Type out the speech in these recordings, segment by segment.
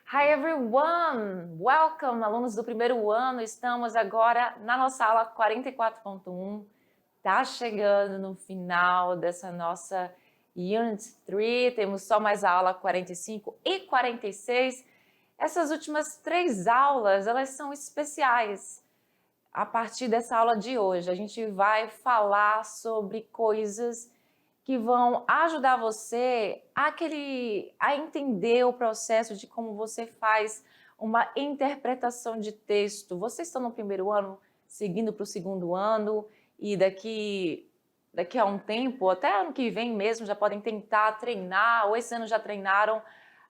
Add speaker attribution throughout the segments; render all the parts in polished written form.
Speaker 1: Hi everyone! Welcome, alunos do primeiro ano. Estamos agora na nossa aula 44.1. Tá chegando no final dessa nossa Unit 3. Temos só mais a aula 45 e 46. Essas últimas 3 aulas, elas são especiais. A partir dessa aula de hoje, a gente vai falar sobre coisas que vão ajudar você a entender o processo de como você faz uma interpretação de texto. Vocês estão no primeiro ano, seguindo para o segundo ano, e daqui a um tempo, até ano que vem mesmo, já podem tentar treinar, ou esse ano já treinaram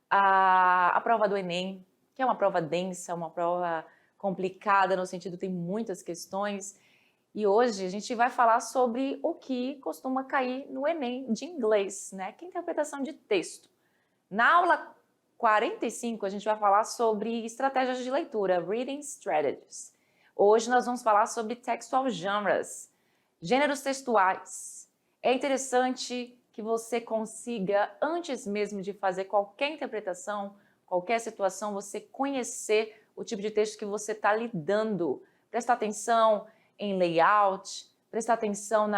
Speaker 1: a prova do Enem, que é uma prova densa, uma prova complicada, no sentido que tem muitas questões. E hoje a gente vai falar sobre o que costuma cair no Enem de inglês, né? Que é interpretação de texto. Na aula 45 a gente vai falar sobre estratégias de leitura, reading strategies. Hoje nós vamos falar sobre textual genres, gêneros textuais. É interessante que você consiga, antes mesmo de fazer qualquer interpretação, qualquer situação, você conhecer o tipo de texto que você está lidando. Prestar atenção em layout, prestar atenção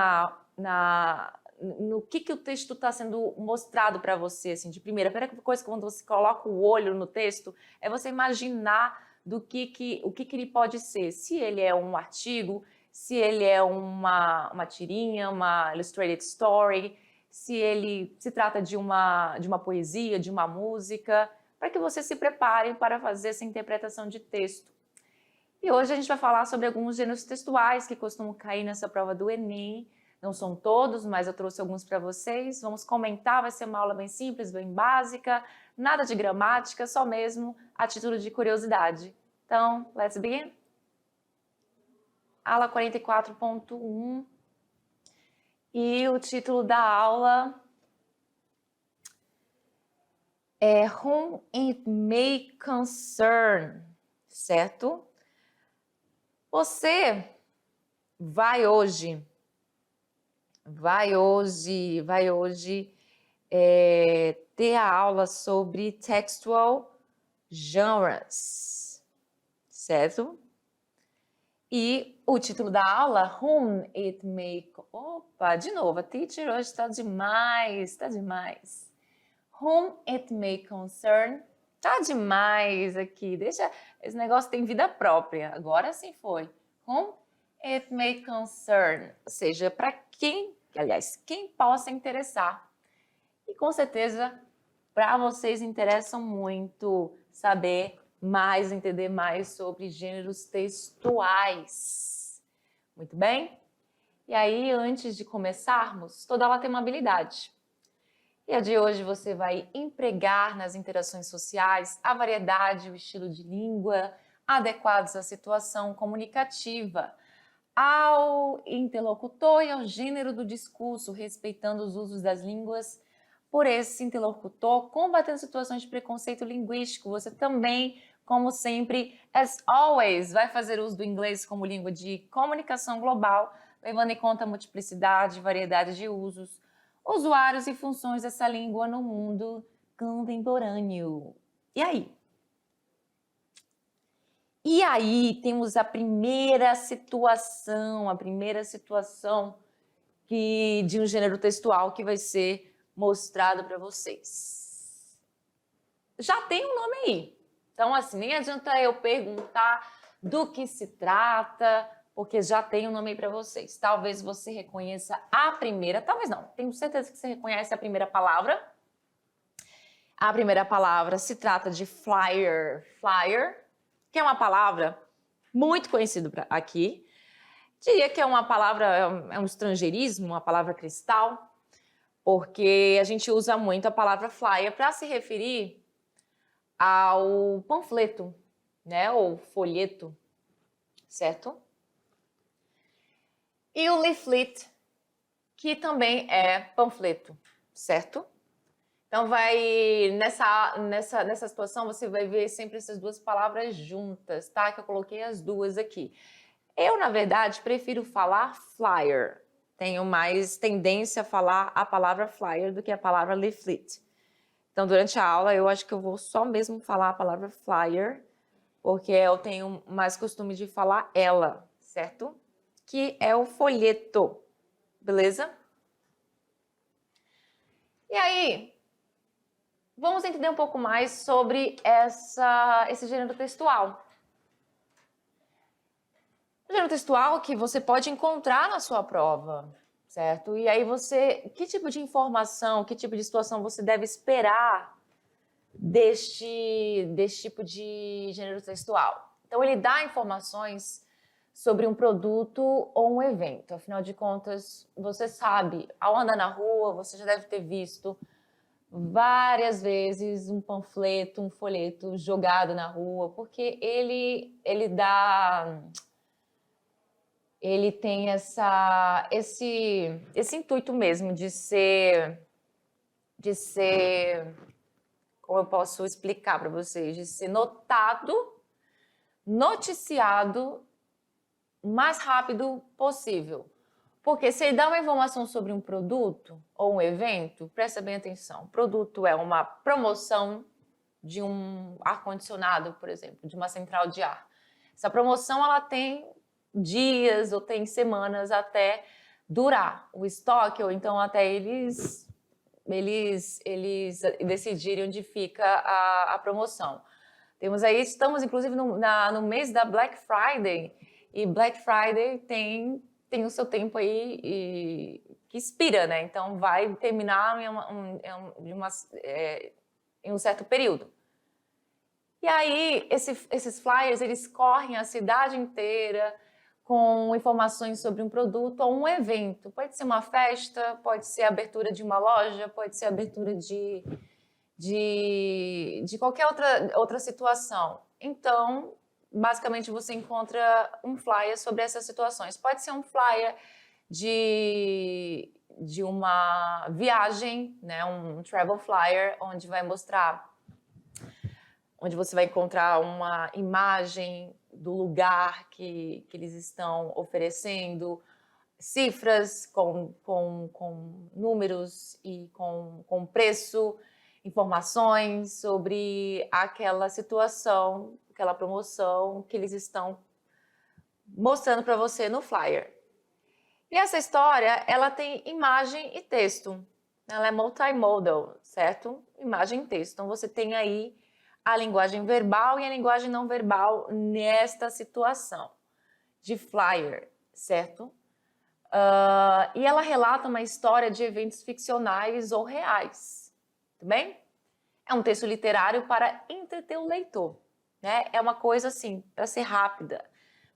Speaker 1: no que o texto está sendo mostrado para você, assim, de primeira. A primeira coisa quando você coloca o olho no texto é você imaginar o que ele pode ser. Se ele é um artigo, se ele é uma tirinha, uma illustrated story, se ele se trata de uma poesia, de uma música, para que você se prepare para fazer essa interpretação de texto. E hoje a gente vai falar sobre alguns gêneros textuais que costumam cair nessa prova do Enem. Não são todos, mas eu trouxe alguns para vocês. Vamos comentar, vai ser uma aula bem simples, bem básica, nada de gramática, só mesmo a título de curiosidade. Então, let's begin? Aula 44.1 e o título da aula é Whom It May Concern, certo? Você vai hoje ter a aula sobre textual genres, certo? E o título da aula, Whom It May... Opa, de novo, a teacher hoje está demais, está demais. Whom It May Concern, tá demais aqui, deixa, esse negócio tem vida própria, agora sim foi. Whom It May Concern, ou seja, para quem, aliás, quem possa interessar. E com certeza, para vocês interessam muito saber mais, entender mais sobre gêneros textuais. Muito bem? E aí, antes de começarmos, toda aula tem uma habilidade. E a de hoje você vai empregar nas interações sociais a variedade e o estilo de língua adequados à situação comunicativa, ao interlocutor e ao gênero do discurso, respeitando os usos das línguas por esse interlocutor, combatendo situações de preconceito linguístico. Você também, como sempre, as always, vai fazer uso do inglês como língua de comunicação global, levando em conta a multiplicidade e variedade de usos, usuários e funções dessa língua no mundo contemporâneo. E aí? E aí temos a primeira situação de um gênero textual que vai ser mostrado para vocês. Já tem um nome aí. Então, assim, nem adianta eu perguntar do que se trata, porque já tem um nome aí para vocês. Talvez você reconheça a primeira, talvez não, tenho certeza que você reconhece a primeira palavra. A primeira palavra se trata de flyer. Flyer, que é uma palavra muito conhecida aqui. Diria que é uma palavra, é um estrangeirismo, uma palavra cristal, porque a gente usa muito a palavra flyer para se referir ao panfleto, né, ou folheto, certo? E o leaflet, que também é panfleto, certo? Então, nessa situação, você vai ver sempre essas duas palavras juntas, tá? Que eu coloquei as duas aqui. Eu, na verdade, prefiro falar flyer. Tenho mais tendência a falar a palavra flyer do que a palavra leaflet. Então, durante a aula, eu acho que eu vou só mesmo falar a palavra flyer, porque eu tenho mais costume de falar ela, certo? Que é o folheto, beleza? E aí, vamos entender um pouco mais sobre esse gênero textual. O gênero textual que você pode encontrar na sua prova, certo? E aí que tipo de informação, que tipo de situação você deve esperar deste tipo de gênero textual? Então, ele dá informações sobre um produto ou um evento. Afinal de contas, você sabe, ao andar na rua, você já deve ter visto várias vezes um panfleto, um folheto jogado na rua, porque ele tem esse intuito mesmo de ser, como eu posso explicar para vocês, de ser notado, noticiado o mais rápido possível. Porque se ele dá uma informação sobre um produto ou um evento, presta bem atenção. O produto é uma promoção de um ar-condicionado, por exemplo, de uma central de ar. Essa promoção ela tem dias ou tem semanas até durar o estoque, ou então até eles decidirem onde fica a promoção. Estamos inclusive no mês da Black Friday, e Black Friday tem o seu tempo aí que expira, né? Então vai terminar em um certo período. E aí esses flyers eles correm a cidade inteira com informações sobre um produto ou um evento. Pode ser uma festa, pode ser a abertura de uma loja, pode ser a abertura de qualquer outra situação. Então, basicamente, você encontra um flyer sobre essas situações. Pode ser um flyer de uma viagem, né? Um travel flyer, onde você vai encontrar uma imagem do lugar que eles estão oferecendo, cifras com números e com preço, informações sobre aquela situação, aquela promoção que eles estão mostrando para você no flyer. E essa história, ela tem imagem e texto. Ela é multimodal, certo? Imagem e texto. Então, você tem aí a linguagem verbal e a linguagem não verbal nesta situação de flyer, certo? E ela relata uma história de eventos ficcionais ou reais, tudo bem? É um texto literário para entreter o leitor, né? É uma coisa assim, para ser rápida.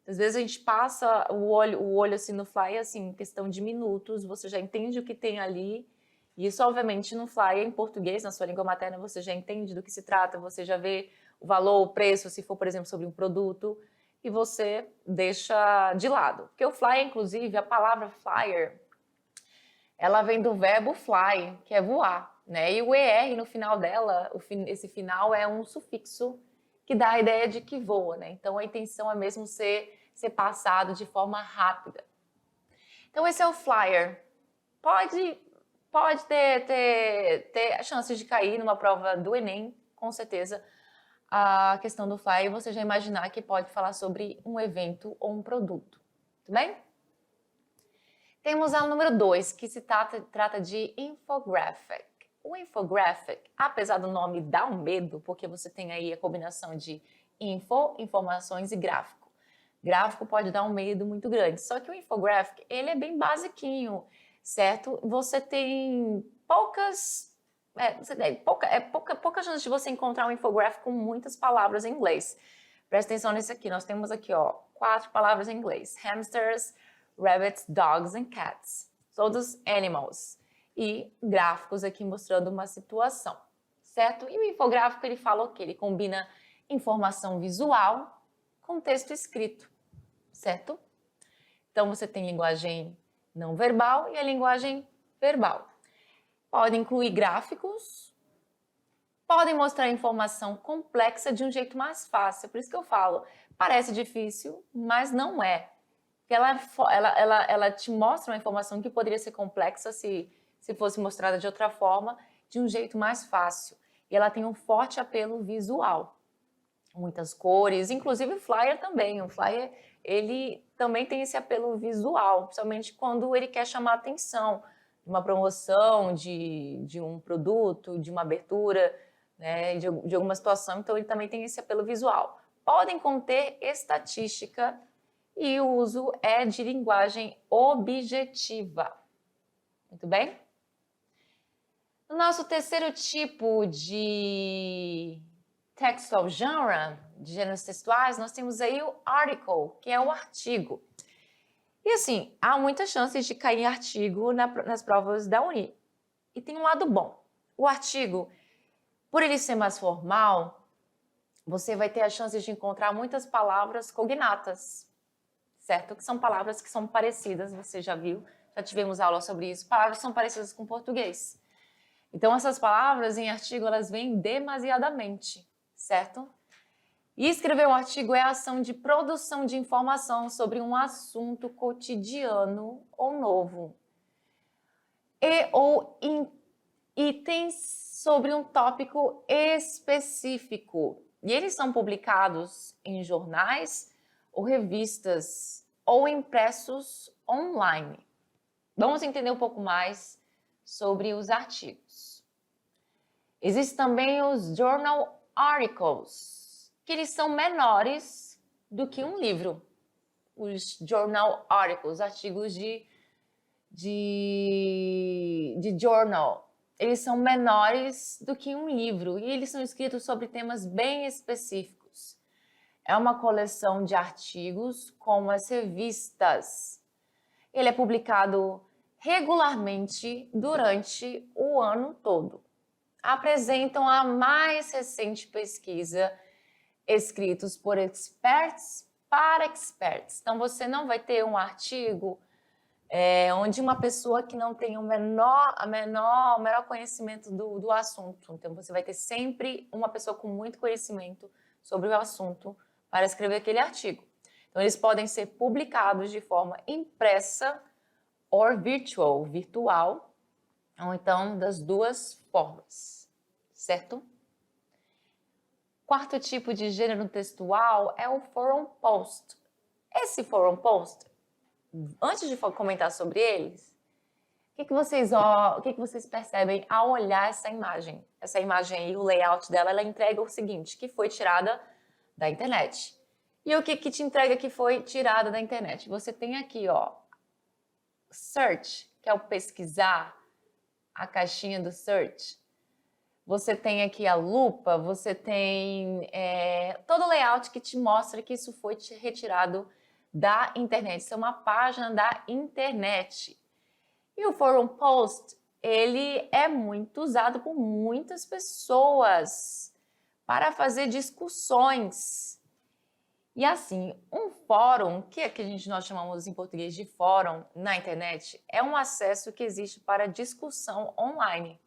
Speaker 1: Às vezes a gente passa o olho assim no flyer, assim, em questão de minutos, você já entende o que tem ali. E isso, obviamente, no flyer em português, na sua língua materna, você já entende do que se trata, você já vê o valor, o preço, se for, por exemplo, sobre um produto, e você deixa de lado. Porque o flyer, inclusive, a palavra flyer, ela vem do verbo fly, que é voar, né? E o ER no final dela, esse final é um sufixo que dá a ideia de que voa, né? Então a intenção é mesmo ser passado de forma rápida. Então esse é o flyer. Pode ter chances de cair numa prova do Enem, com certeza, a questão do flyer, você já imaginar que pode falar sobre um evento ou um produto, tudo bem? Temos a número 2, que se trata de infographic. O infographic, apesar do nome dar um medo, porque você tem aí a combinação de informações e gráfico. Gráfico pode dar um medo muito grande, só que o infographic, ele é bem basiquinho, certo? Você tem pouca chance de você encontrar um infográfico com muitas palavras em inglês. Presta atenção nisso aqui, nós temos aqui, ó, 4 palavras em inglês. Hamsters, rabbits, dogs and cats. Todos animals. E gráficos aqui mostrando uma situação, certo? E o infográfico, ele fala o quê? Ele combina informação visual com texto escrito, certo? Então, você tem linguagem não verbal e a linguagem verbal. Podem incluir gráficos, podem mostrar informação complexa de um jeito mais fácil. Por isso que eu falo, parece difícil, mas não é. que ela te mostra uma informação que poderia ser complexa se fosse mostrada de outra forma, de um jeito mais fácil. E ela tem um forte apelo visual. Muitas cores, inclusive o flyer também. O flyer, ele também tem esse apelo visual, principalmente quando ele quer chamar a atenção de uma promoção, de um produto, de uma abertura, né, de alguma situação. Então, ele também tem esse apelo visual. Podem conter estatística e o uso é de linguagem objetiva. Muito bem? O nosso terceiro tipo de textual genre, de gêneros textuais, nós temos aí o article, que é o artigo. E assim, há muitas chances de cair artigo nas provas da Uni. E tem um lado bom. O artigo, por ele ser mais formal, você vai ter a chance de encontrar muitas palavras cognatas, certo? Que são palavras que são parecidas, você já viu, já tivemos aula sobre isso. Palavras que são parecidas com português. Então, essas palavras em artigo, elas vêm demasiadamente, certo? E escrever um artigo é a ação de produção de informação sobre um assunto cotidiano ou novo. Ou itens sobre um tópico específico. E eles são publicados em jornais ou revistas ou impressos online. Vamos entender um pouco mais sobre os artigos. Existem também os journal articles, que eles são menores do que um livro. Os journal articles, artigos de journal, eles são menores do que um livro e eles são escritos sobre temas bem específicos. É uma coleção de artigos como as revistas. Ele é publicado regularmente durante o ano todo. Apresentam a mais recente pesquisa escritos por experts para experts. Então, você não vai ter um artigo onde uma pessoa que não tem o menor conhecimento do assunto. Então, você vai ter sempre uma pessoa com muito conhecimento sobre o assunto para escrever aquele artigo. Então, eles podem ser publicados de forma impressa ou virtual, ou então das duas formas, certo? Quarto tipo de gênero textual é o forum post. Esse forum post, antes de comentar sobre eles, o que vocês percebem ao olhar essa imagem? Essa imagem aí, o layout dela, ela entrega o seguinte, que foi tirada da internet. E o que te entrega que foi tirada da internet? Você tem aqui, ó, search, que é o pesquisar, a caixinha do search. Você tem aqui a lupa, você tem todo o layout que te mostra que isso foi retirado da internet. Isso é uma página da internet. E o forum post, ele é muito usado por muitas pessoas para fazer discussões. E assim, um fórum, que nós chamamos em português de fórum na internet, é um acesso que existe para discussão online,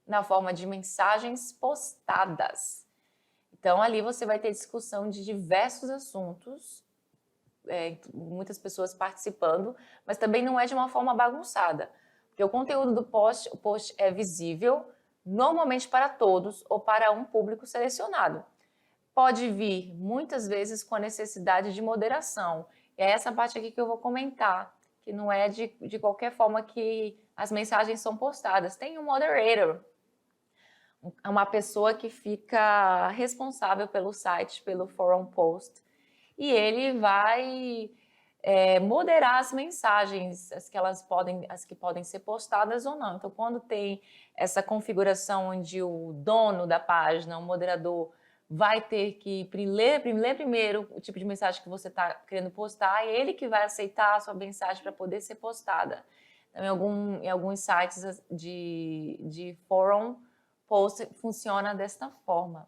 Speaker 1: na forma de mensagens postadas. Então, ali você vai ter discussão de diversos assuntos, muitas pessoas participando, mas também não é de uma forma bagunçada, porque o conteúdo do post é visível, normalmente para todos ou para um público selecionado. Pode vir, muitas vezes, com a necessidade de moderação. E é essa parte aqui que eu vou comentar, que não é de qualquer forma que as mensagens são postadas. Tem um moderator, uma pessoa que fica responsável pelo site, pelo forum post, e ele vai moderar as mensagens, as que podem ser postadas ou não. Então, quando tem essa configuração onde o dono da página, o moderador, vai ter que ler primeiro o tipo de mensagem que você está querendo postar, é ele que vai aceitar a sua mensagem para poder ser postada. Então, em alguns sites de forum post funciona desta forma,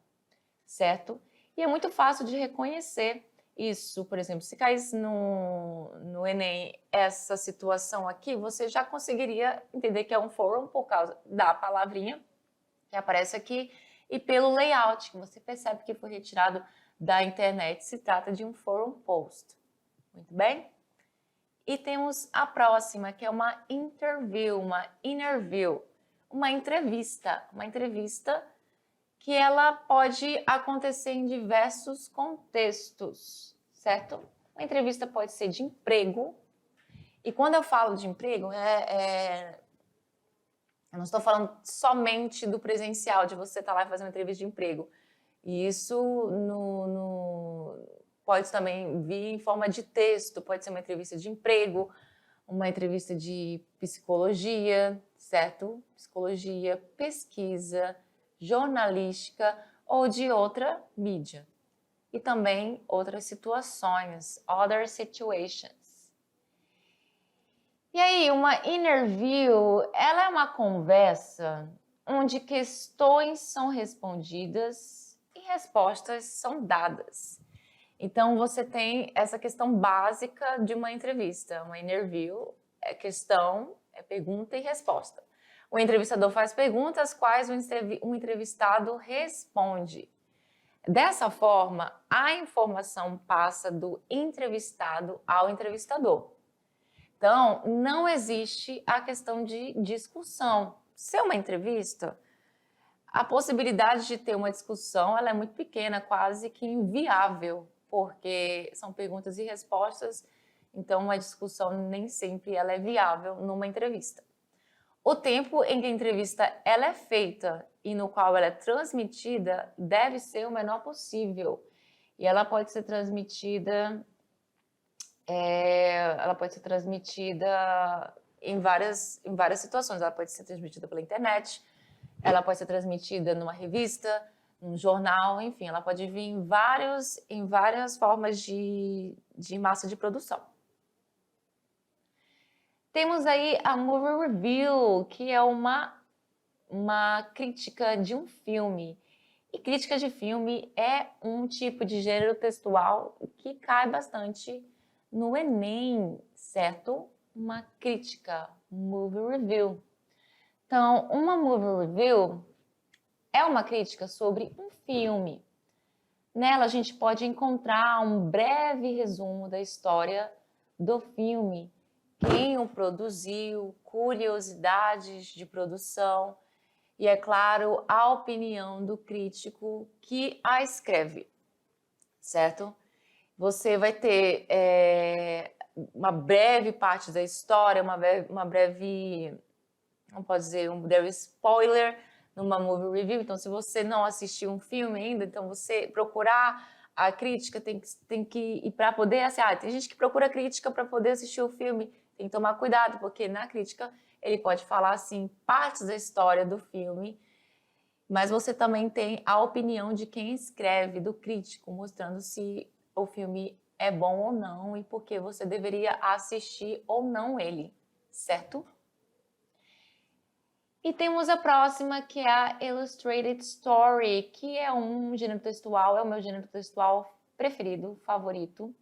Speaker 1: certo? E é muito fácil de reconhecer isso. Por exemplo, se caísse no Enem essa situação aqui, você já conseguiria entender que é um forum por causa da palavrinha que aparece aqui e pelo layout, que você percebe que foi retirado da internet. Se trata de um forum post. Muito bem? E temos a próxima, que é uma interview, uma entrevista que ela pode acontecer em diversos contextos, certo? Uma entrevista pode ser de emprego, e quando eu falo de emprego, eu não estou falando somente do presencial, de você estar lá e fazer uma entrevista de emprego. E isso pode também vir em forma de texto, pode ser uma entrevista de emprego, uma entrevista de psicologia, certo? Psicologia, pesquisa, jornalística ou de outra mídia. E também outras situações, other situations. E aí, uma interview, ela é uma conversa onde questões são respondidas e respostas são dadas. Então, você tem essa questão básica de uma entrevista. Uma interview é questão, é pergunta e resposta. O entrevistador faz perguntas, quais o entrevistado responde. Dessa forma, a informação passa do entrevistado ao entrevistador. Então, não existe a questão de discussão. Se é uma entrevista, a possibilidade de ter uma discussão ela é muito pequena, quase que inviável, porque são perguntas e respostas, então uma discussão nem sempre ela é viável numa entrevista. O tempo em que a entrevista ela é feita e no qual ela é transmitida deve ser o menor possível. E ela pode ser transmitida em várias situações. Ela pode ser transmitida pela internet, ela pode ser transmitida numa revista, num jornal, enfim, ela pode vir em várias formas de massa de produção. Temos aí a movie review, que é uma crítica de um filme. E crítica de filme é um tipo de gênero textual que cai bastante no Enem, certo? Uma crítica, movie review. Então, uma movie review é uma crítica sobre um filme. Nela, a gente pode encontrar um breve resumo da história do filme, quem o produziu, curiosidades de produção e, é claro, a opinião do crítico que a escreve, certo? Você vai ter uma breve parte da história, uma breve, não pode dizer, um breve spoiler numa movie review. Então, se você não assistiu um filme ainda, então você procurar a crítica tem que ir para poder tem gente que procura crítica para poder assistir o filme, tem que tomar cuidado, porque na crítica ele pode falar assim partes da história do filme, mas você também tem a opinião de quem escreve, do crítico, mostrando se o filme é bom ou não e por que você deveria assistir ou não ele, certo? E temos a próxima, que é a Illustrated Story, que é um gênero textual, é o meu gênero textual preferido, favorito.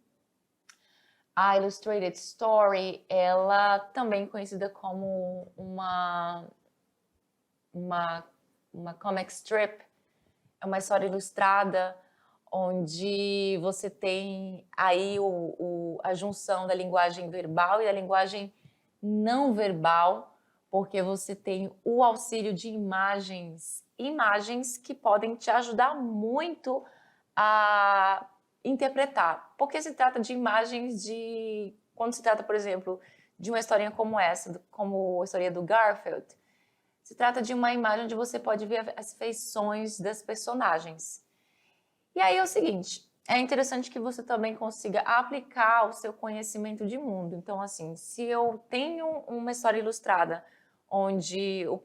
Speaker 1: A Illustrated Story, ela também conhecida como uma comic strip, é uma história ilustrada, onde você tem aí a junção da linguagem verbal e da linguagem não verbal, porque você tem o auxílio de imagens que podem te ajudar muito a interpretar, porque se trata de imagens quando se trata, por exemplo, de uma historinha como essa, como a história do Garfield, se trata de uma imagem onde você pode ver as feições das personagens. E aí é o seguinte, é interessante que você também consiga aplicar o seu conhecimento de mundo. Então, assim, se eu tenho uma história ilustrada onde a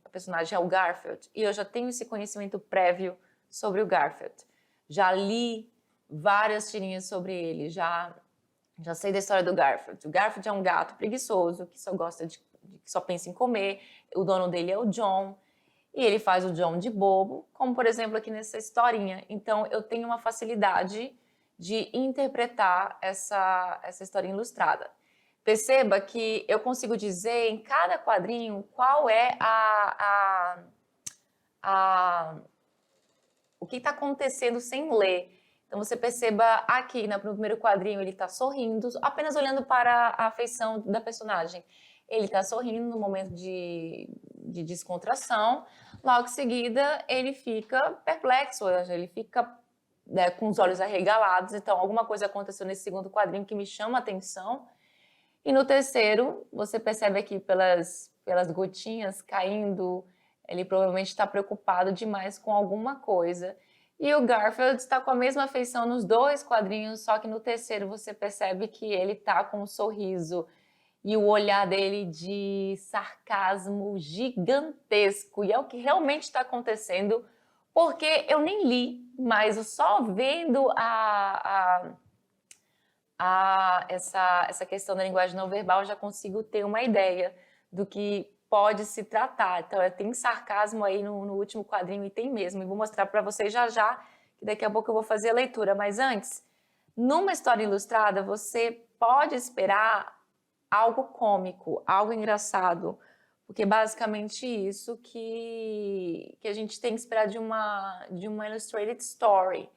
Speaker 1: personagem é o Garfield, e eu já tenho esse conhecimento prévio sobre o Garfield, já li várias tirinhas sobre ele, já sei da história do Garfield. O Garfield é um gato preguiçoso que só pensa em comer, o dono dele é o John, e ele faz o John de bobo, como por exemplo aqui nessa historinha. Então eu tenho uma facilidade de interpretar essa historinha ilustrada. Perceba que eu consigo dizer em cada quadrinho qual é o que está acontecendo sem ler. Então você perceba aqui, no primeiro quadrinho, ele está sorrindo, apenas olhando para a feição da personagem. Ele está sorrindo no momento de descontração, logo em seguida ele fica perplexo, ele fica com os olhos arregalados. Então alguma coisa aconteceu nesse segundo quadrinho que me chama a atenção. E no terceiro, você percebe aqui pelas gotinhas caindo, ele provavelmente está preocupado demais com alguma coisa. E o Garfield está com a mesma feição nos dois quadrinhos, só que no terceiro você percebe que ele está com um sorriso e o olhar dele de sarcasmo gigantesco. E é o que realmente está acontecendo, porque eu nem li, mas só vendo essa questão da linguagem não verbal eu já consigo ter uma ideia do que pode se tratar. Então, tem sarcasmo aí no último quadrinho, e tem mesmo. E vou mostrar para vocês já, que daqui a pouco eu vou fazer a leitura. Mas antes, numa história ilustrada, você pode esperar algo cômico, algo engraçado, porque é basicamente isso que a gente tem que esperar de uma illustrated story.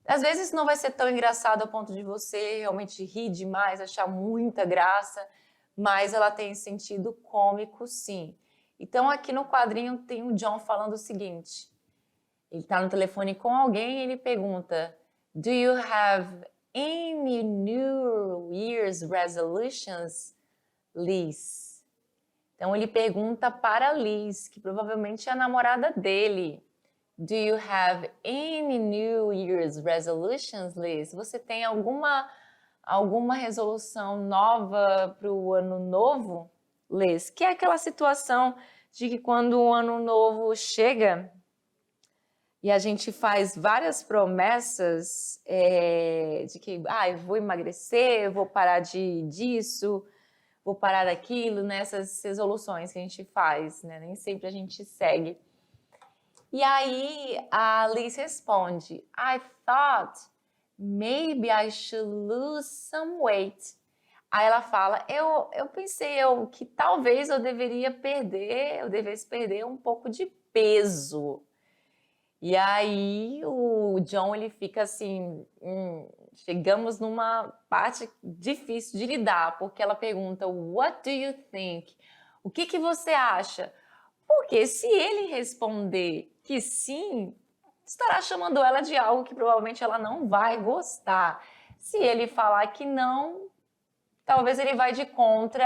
Speaker 1: Às vezes não vai ser tão engraçado ao ponto de você realmente rir demais, achar muita graça, mas ela tem sentido cômico, sim. Então, aqui no quadrinho tem o John falando o seguinte. Ele está no telefone com alguém e ele pergunta: Do you have any New Year's resolutions, Liz? Então, ele pergunta para Liz, que provavelmente é a namorada dele. Do you have any New Year's resolutions, Liz? Você tem alguma resolução nova para o ano novo, Liz? Que é aquela situação de que quando o ano novo chega e a gente faz várias promessas de que eu vou emagrecer, eu vou parar disso, vou parar daquilo, nessas resoluções que a gente faz, né? Nem sempre a gente segue. E aí a Liz responde: I thought maybe I should lose some weight. Aí ela fala: eu pensei que talvez eu devesse perder um pouco de peso. E aí o John, ele fica assim, chegamos numa parte difícil de lidar, porque ela pergunta: What do you think? O que você acha? Porque se ele responder que sim, estará chamando ela de algo que provavelmente ela não vai gostar. Se ele falar que não, talvez ele vai de contra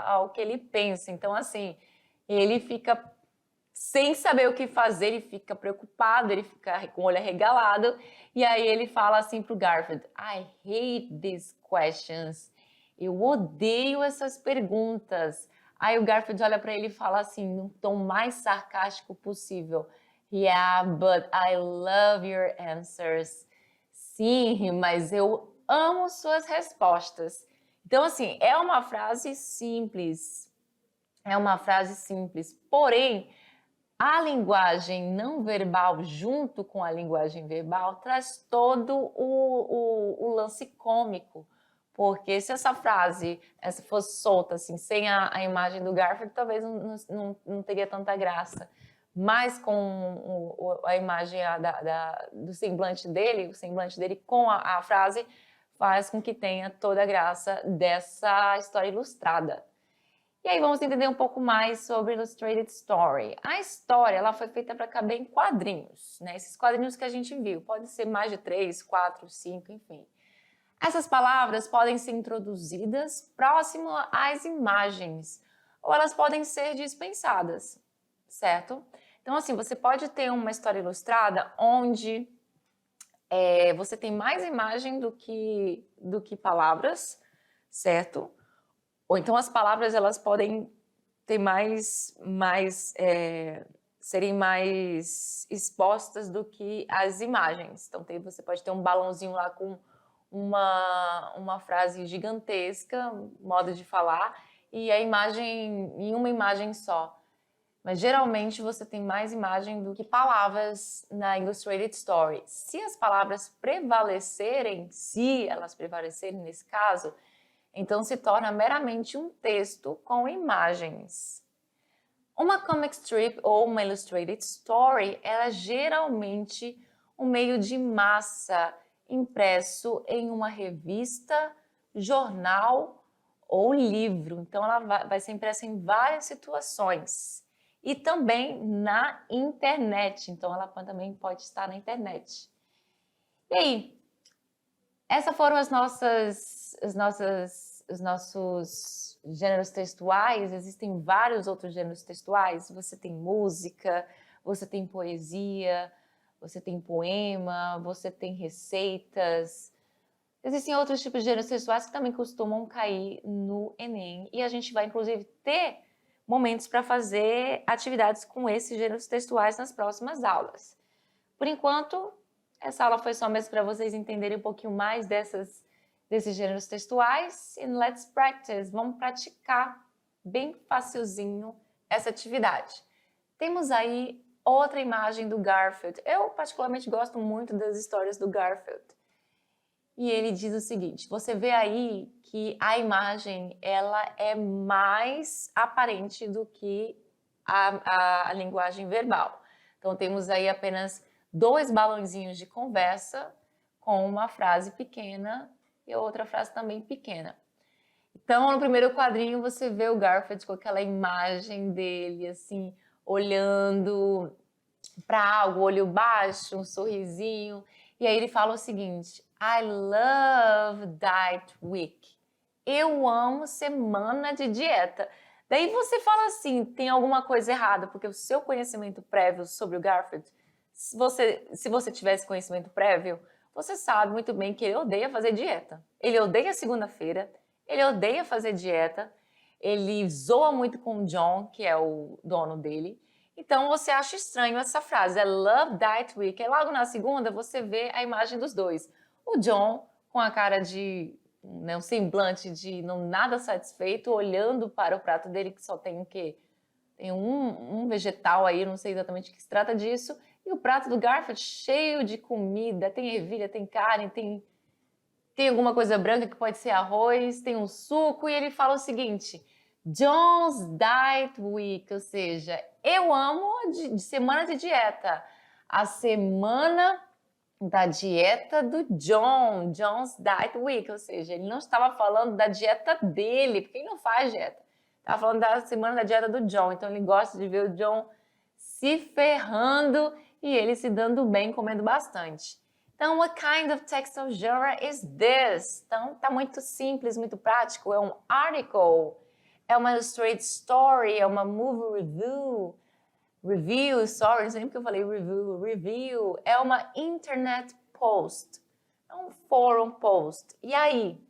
Speaker 1: ao que ele pensa. Então, assim, ele fica sem saber o que fazer, ele fica preocupado, ele fica com o olho arregalado, e aí ele fala assim pro Garfield: I hate these questions. Eu odeio essas perguntas. Aí o Garfield olha para ele e fala assim, num tom mais sarcástico possível: Yeah, but I love your answers. Sim, mas eu amo suas respostas. Então, assim, é uma frase simples. É uma frase simples. Porém, a linguagem não verbal, junto com a linguagem verbal, traz todo o lance cômico. Porque se essa frase fosse solta, assim, sem a imagem do Garfield, talvez não teria tanta graça. Mas com a imagem do semblante dele, o semblante dele com a frase, faz com que tenha toda a graça dessa história ilustrada. E aí vamos entender um pouco mais sobre Illustrated Story. A história, ela foi feita para caber em quadrinhos, né? Esses quadrinhos que a gente viu, pode ser mais de 3, 4, 5, enfim. Essas palavras podem ser introduzidas próximo às imagens, ou elas podem ser dispensadas, certo? Então, assim, você pode ter uma história ilustrada onde você tem mais imagem do que palavras, certo? Ou então as palavras, elas podem ter serem mais expostas do que as imagens. Então, você pode ter um balãozinho lá com uma frase gigantesca, modo de falar, e a imagem em uma imagem só. Mas geralmente você tem mais imagem do que palavras na Illustrated Story. Se as palavras prevalecerem, se elas prevalecerem nesse caso, então se torna meramente um texto com imagens. Uma comic strip ou uma Illustrated Story, ela é geralmente um meio de massa impresso em uma revista, jornal ou livro. Então, ela vai ser impressa em várias situações. E também na internet. Então, ela também pode estar na internet. E aí? Essas foram os nossos gêneros textuais. Existem vários outros gêneros textuais. Você tem música, você tem poesia, você tem poema, você tem receitas. Existem outros tipos de gêneros textuais que também costumam cair no Enem. E a gente vai, inclusive, ter momentos para fazer atividades com esses gêneros textuais nas próximas aulas. Por enquanto, essa aula foi só mesmo para vocês entenderem um pouquinho mais desses gêneros textuais. And let's practice. Vamos praticar bem facilzinho essa atividade. Temos aí outra imagem do Garfield. Eu particularmente gosto muito das histórias do Garfield. E ele diz o seguinte, você vê aí que a imagem ela é mais aparente do que a linguagem verbal. Então temos aí apenas 2 balãozinhos de conversa com uma frase pequena e outra frase também pequena. Então no primeiro quadrinho você vê o Garfield com aquela imagem dele assim, olhando para algo, olho baixo, um sorrisinho. E aí ele fala o seguinte, I love diet week. Eu amo semana de dieta. Daí você fala assim, tem alguma coisa errada, porque o seu conhecimento prévio sobre o Garfield, se você tivesse conhecimento prévio, você sabe muito bem que ele odeia fazer dieta. Ele odeia segunda-feira, ele odeia fazer dieta, ele zoa muito com o John, que é o dono dele. Então você acha estranho essa frase, é Love Diet Week. E logo na segunda você vê a imagem dos dois. O John com a cara de, um semblante de não nada satisfeito, olhando para o prato dele que só tem o quê? Tem um vegetal aí, não sei exatamente o que se trata disso. E o prato do Garfield cheio de comida, tem ervilha, tem carne, tem alguma coisa branca que pode ser arroz, tem um suco. E ele fala o seguinte, John's Diet Week, ou seja, eu amo de semana de dieta. A semana da dieta do John, John's Diet Week, ou seja, ele não estava falando da dieta dele, porque ele não faz dieta. Estava falando da semana da dieta do John, então ele gosta de ver o John se ferrando e ele se dando bem, comendo bastante. Então, what kind of textual genre is this? Então, tá muito simples, muito prático, é um article, é uma illustrated story, é uma movie review, não sei nem porque eu falei review, é uma internet post, é um forum post. E aí?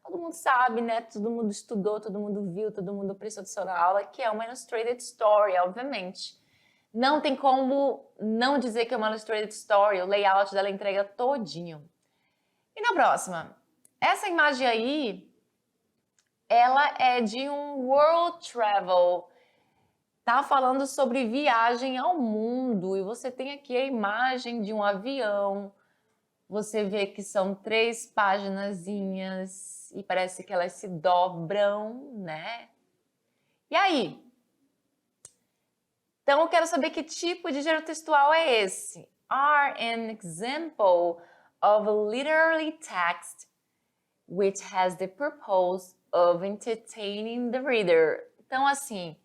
Speaker 1: Todo mundo sabe, né? Todo mundo estudou, todo mundo viu, todo mundo prestou atenção na aula, que é uma illustrated story, obviamente. Não tem como não dizer que é uma illustrated story, o layout dela entrega todinho. E na próxima? Essa imagem aí, ela é de um world travel. Tá falando sobre viagem ao mundo e você tem aqui a imagem de um avião. Você vê que são 3 paginazinhas e parece que elas se dobram, né? E aí? Então eu quero saber que tipo de gênero textual é esse. Are an example of a literary text which has the purpose of entertaining the reader. Então assim,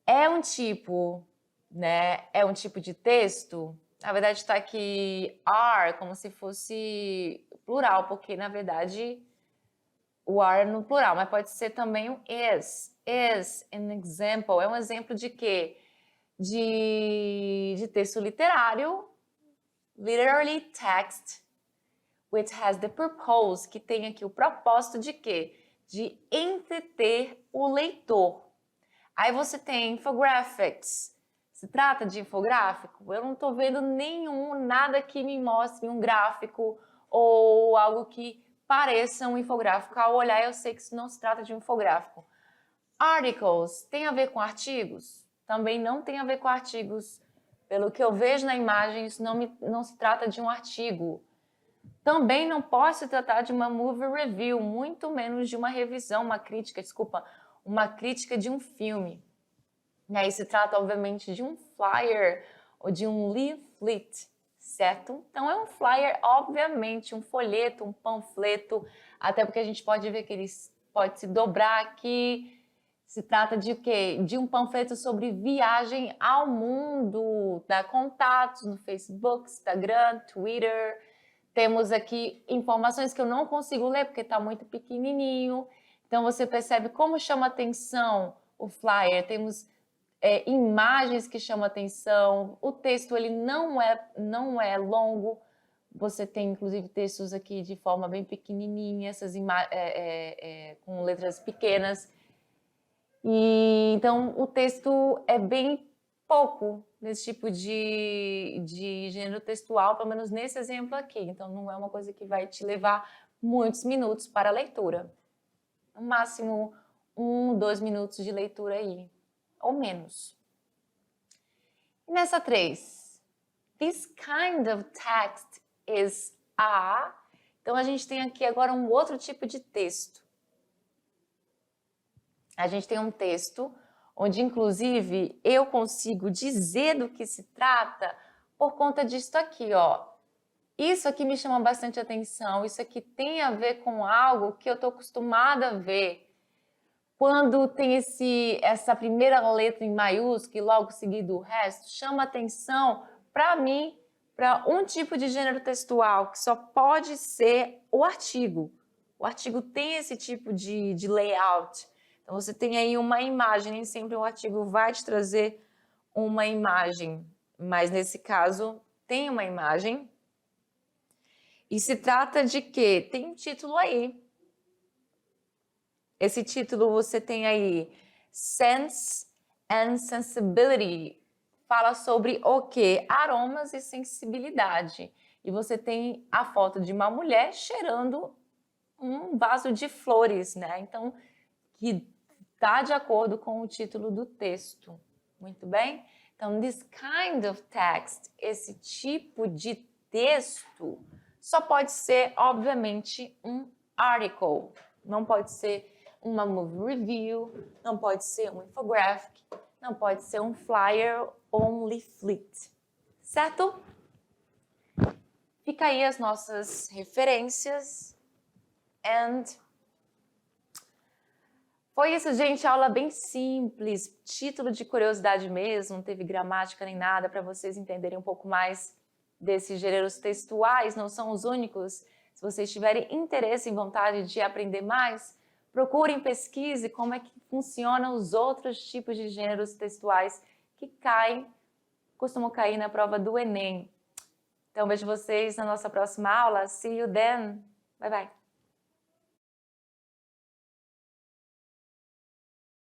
Speaker 1: é um tipo, né? É um tipo de texto. Na verdade está aqui are como se fosse plural, porque na verdade o are é no plural, mas pode ser também o is. Is an example. É um exemplo de quê? De texto literário, literary text, which has the purpose, que tem aqui o propósito de quê? De entreter o leitor. Aí você tem infographics. Se trata de infográfico? Eu não estou vendo nada que me mostre um gráfico ou algo que pareça um infográfico. Ao olhar, eu sei que isso não se trata de um infográfico. Articles tem a ver com artigos? Também não tem a ver com artigos. Pelo que eu vejo na imagem, isso não se trata de um artigo. Também não pode se tratar de uma movie review, muito menos de uma revisão, uma crítica de um filme. E aí se trata, obviamente, de um flyer ou de um leaflet, certo? Então é um flyer, obviamente, um folheto, um panfleto, até porque a gente pode ver que ele pode se dobrar aqui. Se trata de o quê? De um panfleto sobre viagem ao mundo, dá contatos no Facebook, Instagram, Twitter. Temos aqui informações que eu não consigo ler porque está muito pequenininho. Então você percebe como chama atenção o flyer. Temos imagens que chamam atenção. O texto ele não é longo. Você tem inclusive textos aqui de forma bem pequenininha, essas com letras pequenas. E então o texto é bem pouco nesse tipo de gênero textual, pelo menos nesse exemplo aqui. Então não é uma coisa que vai te levar muitos minutos para a leitura. No máximo 1, 2 minutos de leitura aí, ou menos. E nessa 3, this kind of text is a... Então a gente tem aqui agora um outro tipo de texto. A gente tem um texto onde, inclusive, eu consigo dizer do que se trata por conta disso aqui, ó. Isso aqui me chama bastante atenção, isso aqui tem a ver com algo que eu estou acostumada a ver. Quando tem essa primeira letra em maiúsculo e logo seguido o resto, chama atenção para mim, para um tipo de gênero textual, que só pode ser o artigo. O artigo tem esse tipo de layout. Então, você tem aí uma imagem, nem sempre o artigo vai te trazer uma imagem, mas nesse caso tem uma imagem. E se trata de quê? Tem um título aí. Esse título você tem aí, Sense and Sensibility. Fala sobre o quê? Aromas e sensibilidade. E você tem a foto de uma mulher cheirando um vaso de flores, né? Então, que está de acordo com o título do texto. Muito bem? Então, this kind of text, esse tipo de texto, só pode ser, obviamente, um article. Não pode ser uma movie review, não pode ser um infographic, não pode ser um flyer ou um leaflet. Certo? Fica aí as nossas referências. And foi isso, gente, aula bem simples, título de curiosidade mesmo, não teve gramática nem nada, para vocês entenderem um pouco mais desses gêneros textuais, não são os únicos. Se vocês tiverem interesse e vontade de aprender mais, procurem, pesquise como é que funcionam os outros tipos de gêneros textuais que costumam cair na prova do Enem. Então, vejo vocês na nossa próxima aula. See you then. Bye, bye.